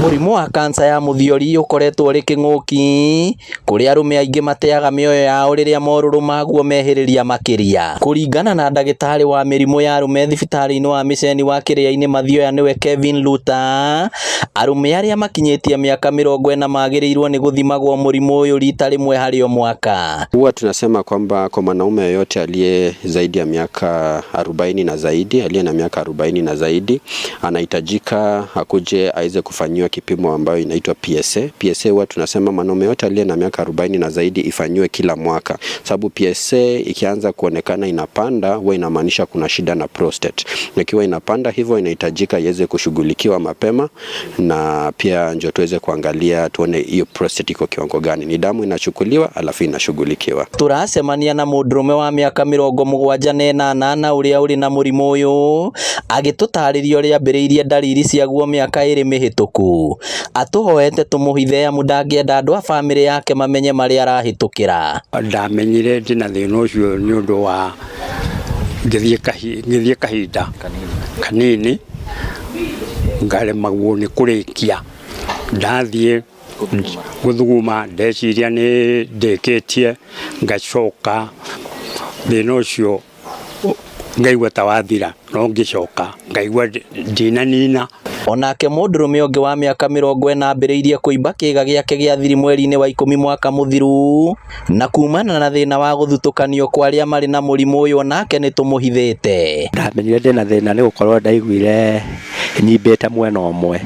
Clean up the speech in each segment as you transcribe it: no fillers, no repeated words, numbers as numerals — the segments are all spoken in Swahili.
Mũrimũ wa kansa ya mũthiori ũkoretwo ũrĩ kĩng'ũki kũrĩa arũme aingĩ mateaga mĩoyo yao rĩrĩa morũrũ maguo mehĩrĩria makĩria. Kũringana na ndagĩtarĩ wa mĩrimũ ya arũme thibitarĩ-inĩ wa Mĩceni wa Kĩrĩainĩ Mathioya nĩwe Kevin Luta, arũme arĩa makinyĩtie mĩaka 40 magĩrĩirwo nĩ gũthimagwo mũrimũ ũyũ rita rĩmwe harĩ o mwaka. Huwa tunasema kwamba kwa mwanaume yoyote aliye zaidi ya miaka 40 na zaidi, aliye na miaka 40 na zaidi, anahitajika akuje aweze kufanyiwa kipimo ambayo inaitwa PSA. PSA huwa tunasema mwanaume yote aliye na miaka 40 na zaidi ifanywe kila mwaka. Sababu PSA ikianza kuonekana inapanda, huwa inamaanisha kuna shida na prostate. Ikiwa inapanda hivyo inahitajika iweze kushughulikiwa mapema, na pia ndio tuweze kuangalia tuone hiyo prostate iko kiwango gani. Ni damu inachukuliwa alafu inashughulikiwa. Turacemania na mũndũrũme wa mĩaka 78 ũrĩa ũrĩ na mũrimũ ũyũ, agĩtũtarĩria ũrĩa ambĩrĩirie ndariri ciaguo mĩaka 2 mĩhĩtũku. Atũhoete tũmũhithe amu ndangĩenda andũ a bamĩrĩ yake mamenye marĩa arahĩtũkĩra. Ndamenyire ndĩna thĩna ũcio nĩ ũndũ wa ngĩthiĩ kahinda kanini ngaremagwo nĩ kũrĩkia. Ndathiĩ gũthuguma ndeciria nĩ ndĩkĩtie, ngacoka thĩna ũcio ngaigua ta wathira, no ngĩcoka ngaigua ndinanina. Onake mũndũrũme ũngĩ wa mĩaka 40 ambĩrĩirie kũimba kĩĩga gĩake gĩa thiri mweri-inĩ wa 10 mwaka mũthiru, na kumana na thĩna wa gũthutũkanio kwa arĩa marĩ na mũrimũ ũyũ onake nĩ tũmũhithĩte. Ndamenyire ndĩna thĩna nĩ gũkorwo ndaiguire nyimbĩte mwena ũmwe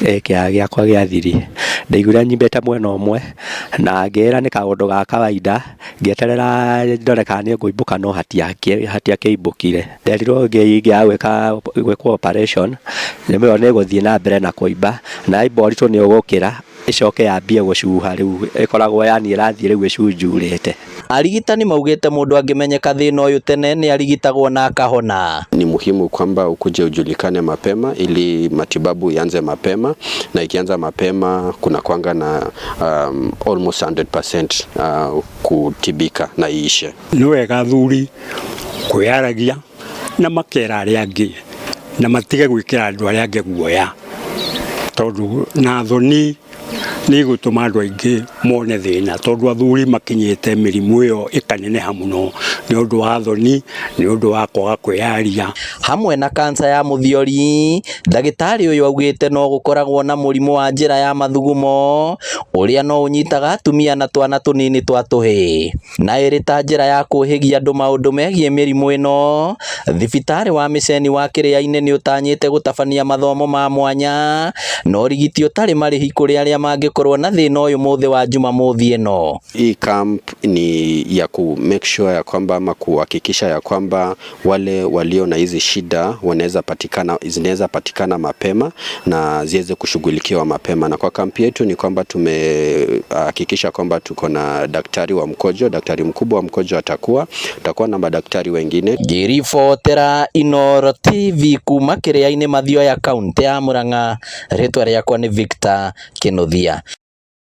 kĩĩga gĩakwa gĩa thiri, ndaiguire nyimbĩte mwena ũmwe na ngĩra nĩ kaũndũ ga kawaida, ngĩeterera ndore kana nĩ ngũimbũka no hatiakĩimbũkire. Nderirwo gwĩkwo operation, nĩmĩo nĩ gũthiĩ na mbere na kũimba, na iboritwo nĩ ũgũkĩra icoke yambie gũcuha, rĩu ĩkoragwo yani ĩrathiĩ rĩu ĩcunjurĩte. Arigitani maugĩte mũndũ angĩmenyeka thĩna ũyũ tene nĩ arigitagwo na akahona. Ni muhimu kwamba ukuje ujulikane mapema ili matibabu ianze mapema, na ikianza mapema kuna kwanga na almost 100% kutibika na iishe. Nĩ wega athuri kwĩyaragia na makera arĩa angĩ na matige gwĩkĩra andũ arĩa angĩ guoya, tondũ na thoni nĩ gũtũma andũ aingĩ mone thĩna, tondũ athuri makinyĩte mĩrimũ ĩyo ĩkaneneha mũno nĩ ũndũ wa thoni, nĩ ũndũ wa kwaga kwĩyaria. Hamwe na kansa ya mũthiori, ndagĩtarĩ ũyũ augĩte no gũkoragwo na mũrimũ wa njĩra ya mathugumo ũrĩa no ũnyitaga atumia na twana tũnini twa tũhĩ, na ĩrĩ ta njĩra ya kũhĩgia andũ maũndũ megiĩ mĩrimũ ĩno. Thibitarĩ wa Mĩceni wa Kĩrĩainĩ nĩ ũtanyĩte gũtabania mathomo ma mwanya na ũrigiti ũtarĩ marĩhi kũrĩ arĩa mangĩkorwo na thĩna ũyũ mũthĩ wa Jumamothi ĩno. Hii camp ni ya ku make sure ya kwamba ama kuhakikisha ya kwamba wale walio na hizi shida zinaweza patikana mapema na ziweze kushughulikiwa mapema. Na kwa kampi yetu ni kwamba tumehakikisha kwamba tuko na daktari wa mkojo, daktari mkubwa wa mkojo tutakuwa na madaktari wengine. Ngĩribotera Inooro TV kuma Kĩrĩainĩ Mathioya, kaunti ya Murang'a, rĩtwa rĩakwa nĩ Victor Kĩnuthia.